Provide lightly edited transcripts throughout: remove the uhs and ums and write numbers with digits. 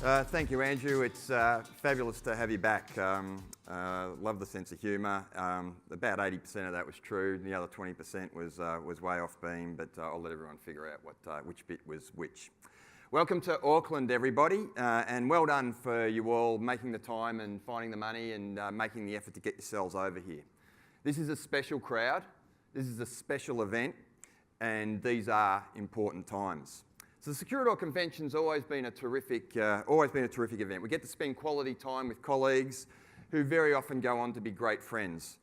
Thank you, Andrew. It's fabulous to have you back. Love the sense of humour. About 80% of that was true. The other 20% was way off beam, but I'll let everyone figure out which bit was which. Welcome to Auckland, everybody, and well done for you all making the time and finding the money and making the effort to get yourselves over here. This is a special crowd. This is a special event, and these are important times. So the Securitor Convention's always been a terrific event. We get to spend quality time with colleagues who very often go on to be great friends.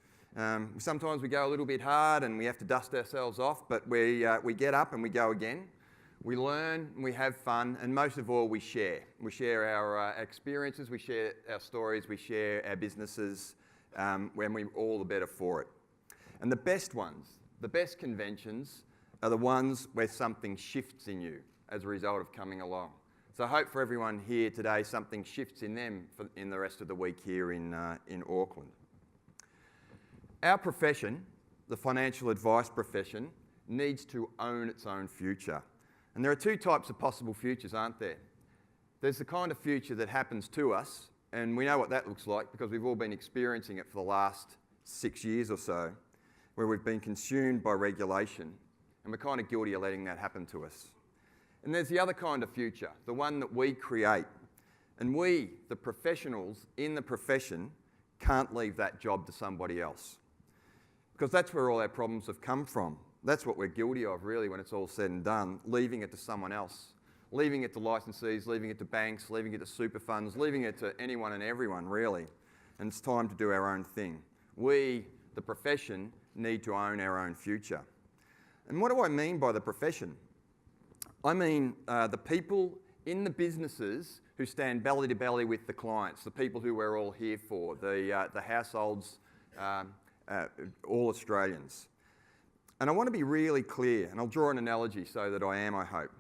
Sometimes we go a little bit hard and we have to dust ourselves off, but we get up and we go again. We learn, we have fun, and most of all, we share. We share our experiences, we share our stories, we share our businesses, when we're all the better for it. And the best ones, the best conventions, are the ones where something shifts in you as a result of coming along. So I hope for everyone here today something shifts in them in the rest of the week here in Auckland. Our profession, the financial advice profession, needs to own its own future. And there are two types of possible futures, aren't there? There's the kind of future that happens to us, and we know what that looks like because we've all been experiencing it for the last 6 years or so, where we've been consumed by regulation, and we're kind of guilty of letting that happen to us. And there's the other kind of future, the one that we create. And we, the professionals in the profession, can't leave that job to somebody else. Because that's where all our problems have come from. That's what we're guilty of, really, when it's all said and done, leaving it to someone else. Leaving it to licensees, leaving it to banks, leaving it to super funds, leaving it to anyone and everyone, really. And it's time to do our own thing. We, the profession, need to own our own future. And what do I mean by the profession? I mean the people in the businesses who stand belly to belly with the clients, the people who we're all here for, the households, all Australians. And I want to be really clear, and I'll draw an analogy so that I hope.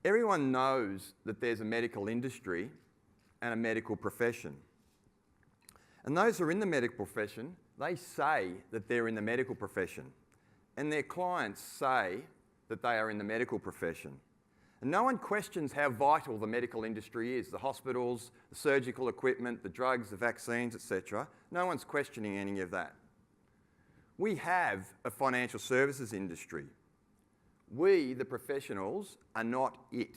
Everyone knows that there's a medical industry and a medical profession. And those who are in the medical profession, they say that they're in the medical profession. And their clients say that they are in the medical profession. And no one questions how vital the medical industry is, the hospitals, the surgical equipment, the drugs, the vaccines, etc. No one's questioning any of that. We have a financial services industry. We, the professionals, are not it.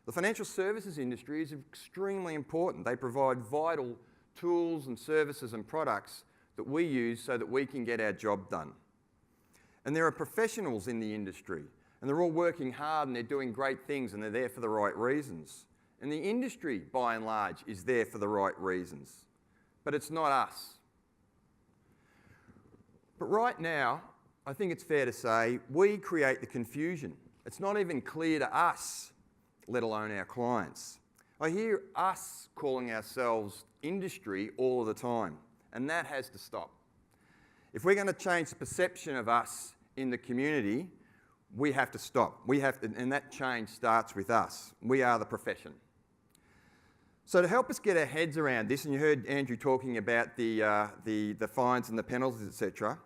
The financial services industry is extremely important. They provide vital tools and services and products that we use so that we can get our job done. And there are professionals in the industry, and they're all working hard and they're doing great things and they're there for the right reasons. And the industry, by and large, is there for the right reasons. But it's not us. But right now, I think it's fair to say, we create the confusion. It's not even clear to us, let alone our clients. I hear us calling ourselves industry all of the time, and that has to stop. If we're going to change the perception of us in the community, we have to stop. And that change starts with us. We are the profession. So to help us get our heads around this, and you heard Andrew talking about the fines and the penalties, etc.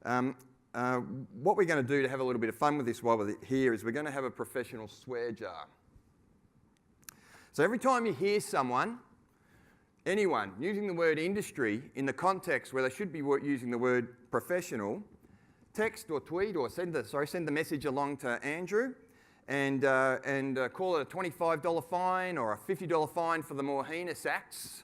What we're going to do to have a little bit of fun with this while we're here is we're going to have a professional swear jar. So every time you hear anyone using the word industry in the context where they should be using the word professional, text or tweet or send the message along to Andrew and call it a $25 fine or a $50 fine for the more heinous acts.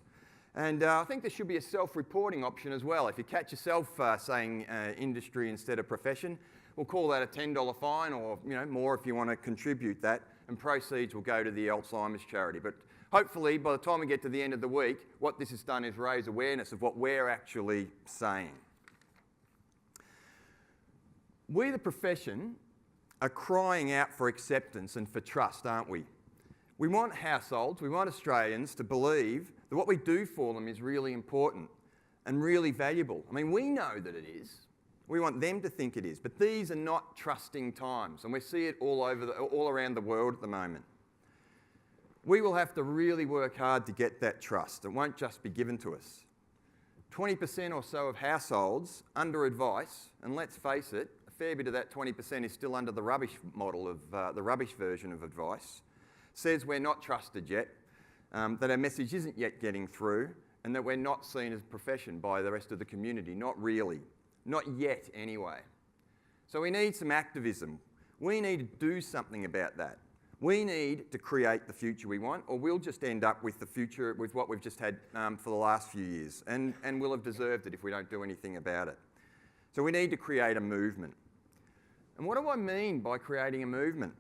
And I think there should be a self-reporting option as well. If you catch yourself saying industry instead of profession, we'll call that a $10 fine or more if you want to contribute that, and proceeds will go to the Alzheimer's charity. But hopefully, by the time we get to the end of the week, what this has done is raise awareness of what we're actually saying. We, the profession, are crying out for acceptance and for trust, aren't we? We want households, we want Australians to believe that what we do for them is really important and really valuable. I mean, we know that it is. We want them to think it is. But these are not trusting times, and we see it all around the world at the moment. We will have to really work hard to get that trust. It won't just be given to us. 20% or so of households under advice, and let's face it, a fair bit of that 20% is still under the rubbish model of the rubbish version of advice, says we're not trusted yet. that our message isn't yet getting through, and that we're not seen as a profession by the rest of the community. Not really. Not yet, anyway. So we need some activism. We need to do something about that. We need to create the future we want, or we'll just end up with the future, with what we've just had for the last few years, and we'll have deserved it if we don't do anything about it. So we need to create a movement. And what do I mean by creating a movement?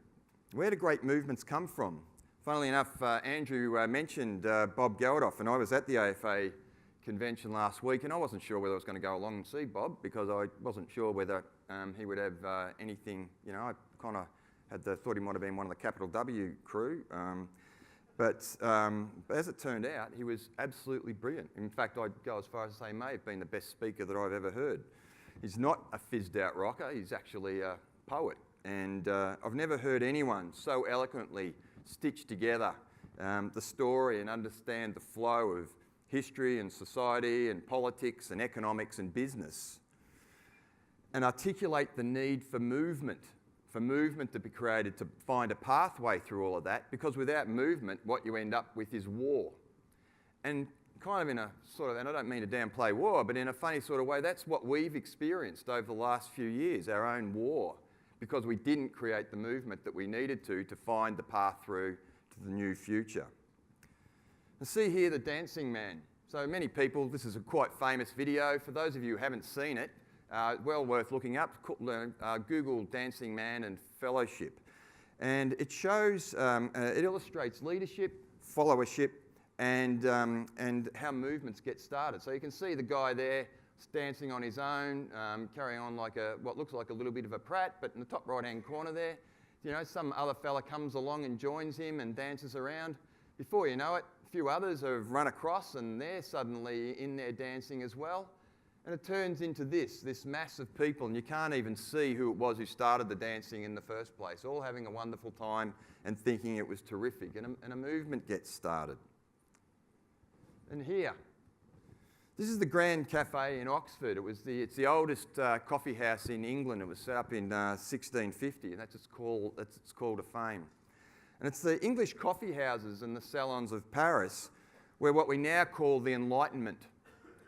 Where do great movements come from? Funnily enough, Andrew mentioned Bob Geldof, and I was at the AFA convention last week, and I wasn't sure whether I was going to go along and see Bob, because I wasn't sure whether he would have anything, you know, I kind of had thought he might have been one of the Capital W crew. But as it turned out, he was absolutely brilliant. In fact, I'd go as far as to say he may have been the best speaker that I've ever heard. He's not a fizzed out rocker, he's actually a poet. And I've never heard anyone so eloquently stitch together the story and understand the flow of history and society and politics and economics and business, and articulate the need for movement to be created to find a pathway through all of that, because without movement, what you end up with is war. And kind of in a sort of, and I don't mean to downplay war, but in a funny sort of way, that's what we've experienced over the last few years, our own war, because we didn't create the movement that we needed to find the path through to the new future. And see here the Dancing Man. So many people, this is a quite famous video. For those of you who haven't seen it, well worth looking up. Google Dancing Man and Fellowship. And it shows, it illustrates leadership, followership, and how movements get started. So you can see the guy there dancing on his own, carrying on like what looks like a little bit of a prat, but in the top right-hand corner there, you know, some other fella comes along and joins him and dances around. Before you know it, a few others have run across and they're suddenly in there dancing as well. And it turns into this mass of people, and you can't even see who it was who started the dancing in the first place, all having a wonderful time and thinking it was terrific, and a movement gets started. And here, this is the Grand Cafe in Oxford. It's the oldest coffee house in England. It was set up in 1650, and that's its call to fame. And it's the English coffee houses and the salons of Paris where what we now call the Enlightenment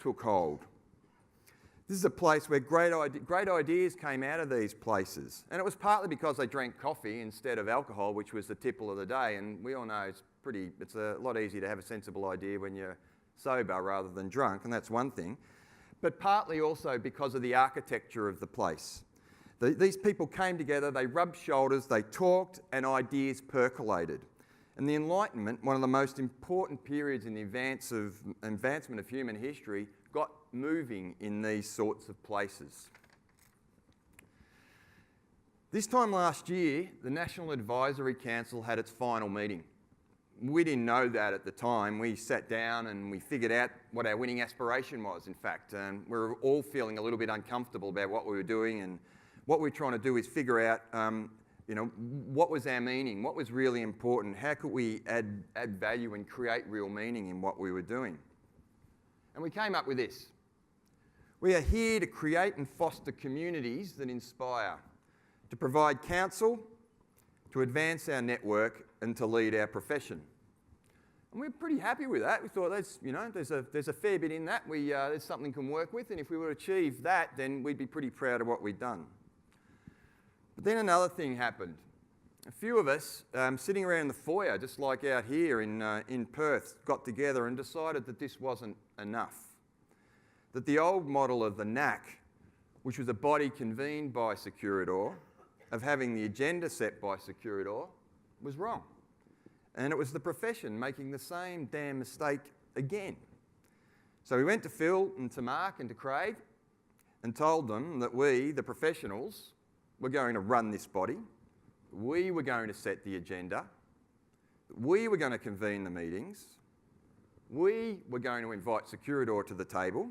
took hold. This is a place where great ideas came out of these places. And it was partly because they drank coffee instead of alcohol, which was the tipple of the day. And we all know it's a lot easier to have a sensible idea when you're sober rather than drunk, and that's one thing. But partly also because of the architecture of the place. These people came together, they rubbed shoulders, they talked, and ideas percolated. And the Enlightenment, one of the most important periods in the advancement of human history, got moving in these sorts of places. This time last year, the National Advisory Council had its final meeting. We didn't know that at the time. We sat down and we figured out what our winning aspiration was, in fact. And we were all feeling a little bit uncomfortable about what we were doing, and what we were trying to do is figure out what was our meaning, what was really important, how could we add value and create real meaning in what we were doing. And we came up with this. We are here to create and foster communities that inspire, to provide counsel, to advance our network, and to lead our profession. And we're pretty happy with that. We thought there's a fair bit in that. There's something we can work with, and if we were to achieve that, then we'd be pretty proud of what we'd done. But then another thing happened. A few of us sitting around in the foyer, just like out here in Perth, got together and decided that this wasn't enough. That the old model of the NAC, which was a body convened by Securitor, of having the agenda set by Securitor, was wrong. And it was the profession making the same damn mistake again. So we went to Phil and to Mark and to Craig and told them that we, the professionals, were going to run this body. We were going to set the agenda. We were going to convene the meetings. We were going to invite Securitor to the table.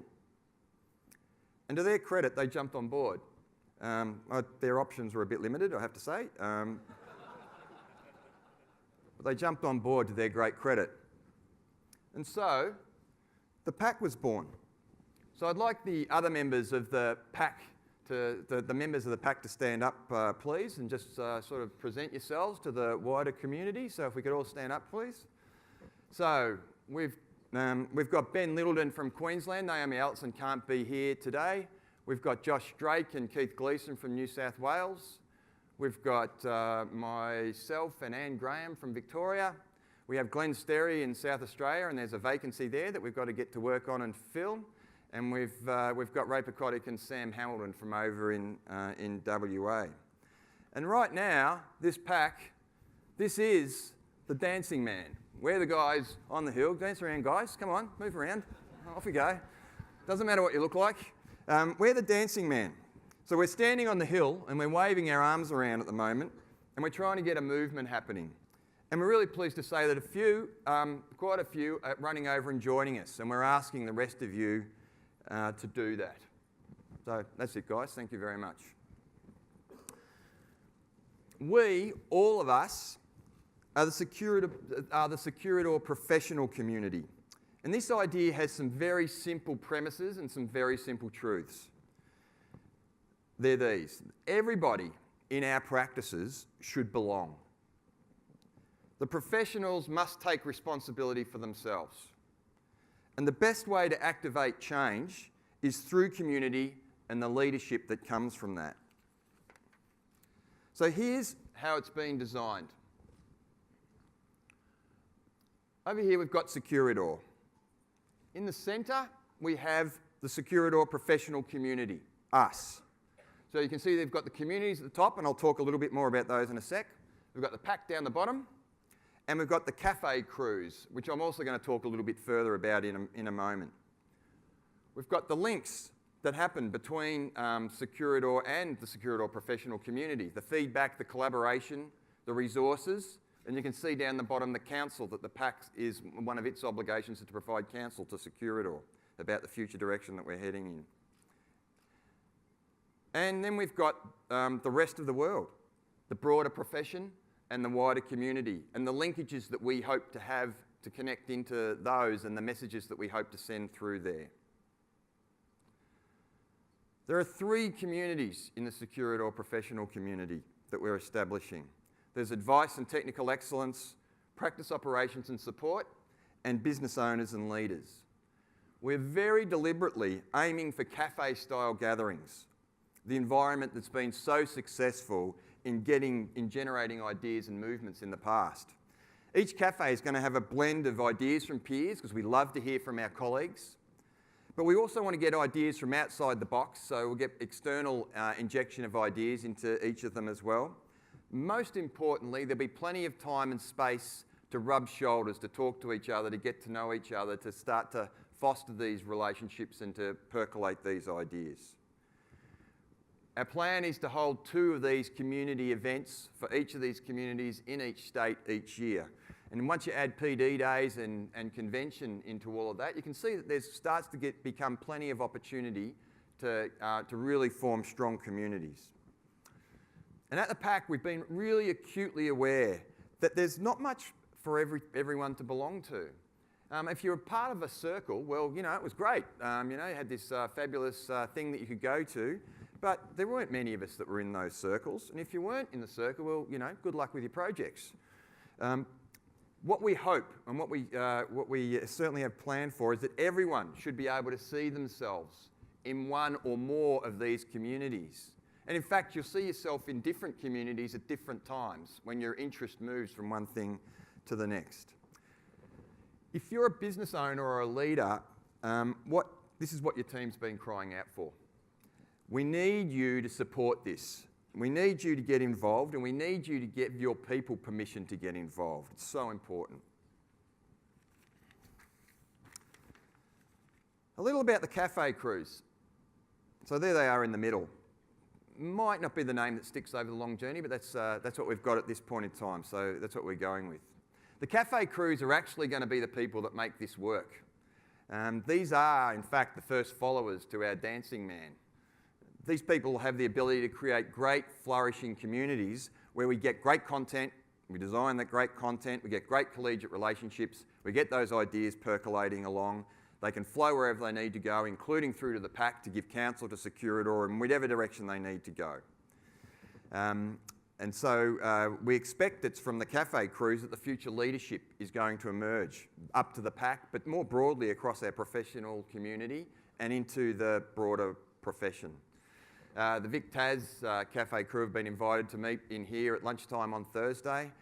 And to their credit, they jumped on board. Their options were a bit limited, I have to say. But they jumped on board to their great credit. And so, the PACT was born. So I'd like the other members of the PACT the members of the PACT to stand up, please, and just sort of present yourselves to the wider community. So if we could all stand up, please. So we've got Ben Littleton from Queensland. Naomi Allison can't be here today. We've got Josh Drake and Keith Gleeson from New South Wales. We've got myself and Anne Graham from Victoria. We have Glenn Sterry in South Australia, and there's a vacancy there that we've got to get to work on and fill. And we've got Ray Pekotic and Sam Hamilton from over in WA. And right now, this pack, this is the dancing man. We're the guys on the hill. Dance around, guys. Come on, move around. Off we go. Doesn't matter what you look like. We're the dancing man. So we're standing on the hill and we're waving our arms around at the moment, and we're trying to get a movement happening. And we're really pleased to say that quite a few are running over and joining us, and we're asking the rest of you to do that. So that's it, guys. Thank you very much. We, all of us, are the Securitor professional community. And this idea has some very simple premises and some very simple truths. They're these. Everybody in our practices should belong. The professionals must take responsibility for themselves. And the best way to activate change is through community and the leadership that comes from that. So here's how it's been designed. Over here we've got Securitor. In the centre we have the Securitor professional community, us. So you can see they've got the communities at the top, and I'll talk a little bit more about those in a sec. We've got the PACT down the bottom, and we've got the cafe crews, which I'm also going to talk a little bit further about in a moment. We've got the links that happen between Securitor and the Securitor professional community, the feedback, the collaboration, the resources, and you can see down the bottom the counsel, that the PACT is one of its obligations is to provide counsel to Securitor about the future direction that we're heading in. And then we've got the rest of the world, the broader profession and the wider community, and the linkages that we hope to have to connect into those and the messages that we hope to send through there. There are 3 communities in the Securitor professional community that we're establishing. There's advice and technical excellence, practice operations and support, and business owners and leaders. We're very deliberately aiming for cafe-style gatherings, the environment that's been so successful in generating ideas and movements in the past. Each cafe is going to have a blend of ideas from peers, because we love to hear from our colleagues. But we also want to get ideas from outside the box, so we'll get external injection of ideas into each of them as well. Most importantly, there'll be plenty of time and space to rub shoulders, to talk to each other, to get to know each other, to start to foster these relationships and to percolate these ideas. Our plan is to hold 2 of these community events for each of these communities in each state each year. And once you add PD days and convention into all of that, you can see that there starts to become plenty of opportunity to really form strong communities. And at the PAC, we've been really acutely aware that there's not much for everyone to belong to. If you're a part of a circle, well, it was great. You had this fabulous thing that you could go to. But there weren't many of us that were in those circles. And if you weren't in the circle, well, good luck with your projects. What we hope and what we certainly have planned for is that everyone should be able to see themselves in one or more of these communities. And in fact, you'll see yourself in different communities at different times when your interest moves from one thing to the next. If you're a business owner or a leader, this is what your team's been crying out for. We need you to support this. We need you to get involved, and we need you to give your people permission to get involved. It's so important. A little about the cafe crews. So there they are in the middle. Might not be the name that sticks over the long journey, but that's what we've got at this point in time, so that's what we're going with. The cafe crews are actually going to be the people that make this work. These are, in fact, the first followers to our dancing man. These people have the ability to create great, flourishing communities where we get great content, we design that great content, we get great collegiate relationships, we get those ideas percolating along. They can flow wherever they need to go, including through to the PACT to give counsel to Securitor in whatever direction they need to go. And so we expect it's from the cafe cruise that the future leadership is going to emerge up to the PACT, but more broadly across our professional community and into the broader profession. The Vic Taz cafe crew have been invited to meet in here at lunchtime on Thursday.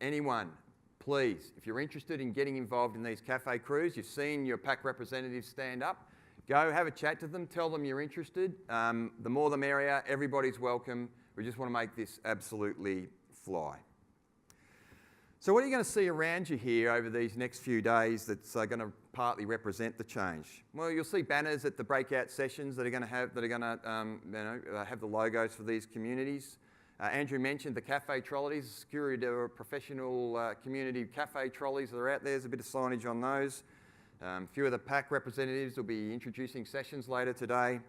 Anyone, please, if you're interested in getting involved in these cafe crews, you've seen your PACT representatives stand up, go have a chat to them, tell them you're interested. The more the merrier, everybody's welcome. We just want to make this absolutely fly. So what are you going to see around you here over these next few days that's going to partly represent the change? Well, you'll see banners at the breakout sessions that are going to have have the logos for these communities. Andrew mentioned the cafe trolleys, Securitor Professional Community cafe trolleys that are out there. There's a bit of signage on those. A few of the PACT representatives will be introducing sessions later today.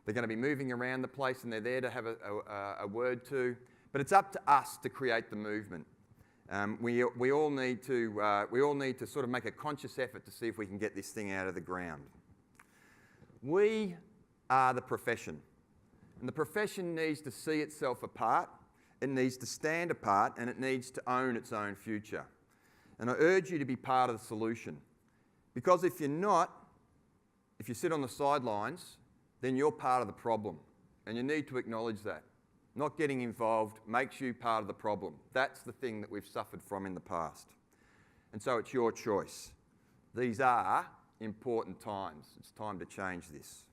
They're going to be moving around the place and they're there to have a word to. But it's up to us to create the movement. We all need to sort of make a conscious effort to see if we can get this thing out of the ground. We are the profession. And the profession needs to see itself apart, it needs to stand apart, and it needs to own its own future. And I urge you to be part of the solution. Because if you're not, if you sit on the sidelines, then you're part of the problem. And you need to acknowledge that. Not getting involved makes you part of the problem. That's the thing that we've suffered from in the past. And so it's your choice. These are important times. It's time to change this.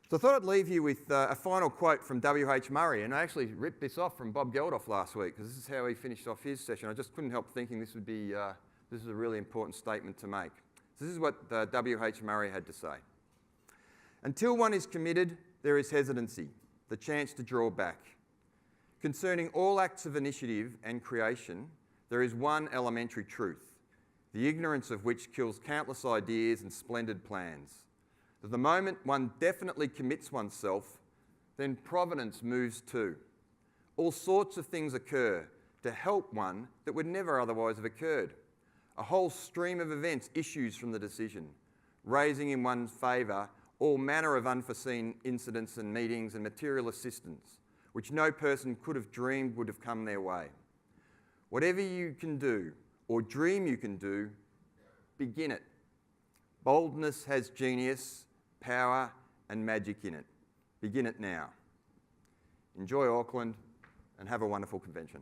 So I thought I'd leave you with a final quote from W.H. Murray, and I actually ripped this off from Bob Geldof last week because this is how he finished off his session. I just couldn't help thinking this is a really important statement to make. So this is what W.H. Murray had to say. Until one is committed, there is hesitancy, the chance to draw back. Concerning all acts of initiative and creation, there is one elementary truth, the ignorance of which kills countless ideas and splendid plans. That the moment one definitely commits oneself, then providence moves too. All sorts of things occur to help one that would never otherwise have occurred. A whole stream of events issues from the decision, raising in one's favour all manner of unforeseen incidents and meetings and material assistance, which no person could have dreamed would have come their way. Whatever you can do, or dream you can do, begin it. Boldness has genius, power and magic in it. Begin it now. Enjoy Auckland and have a wonderful convention.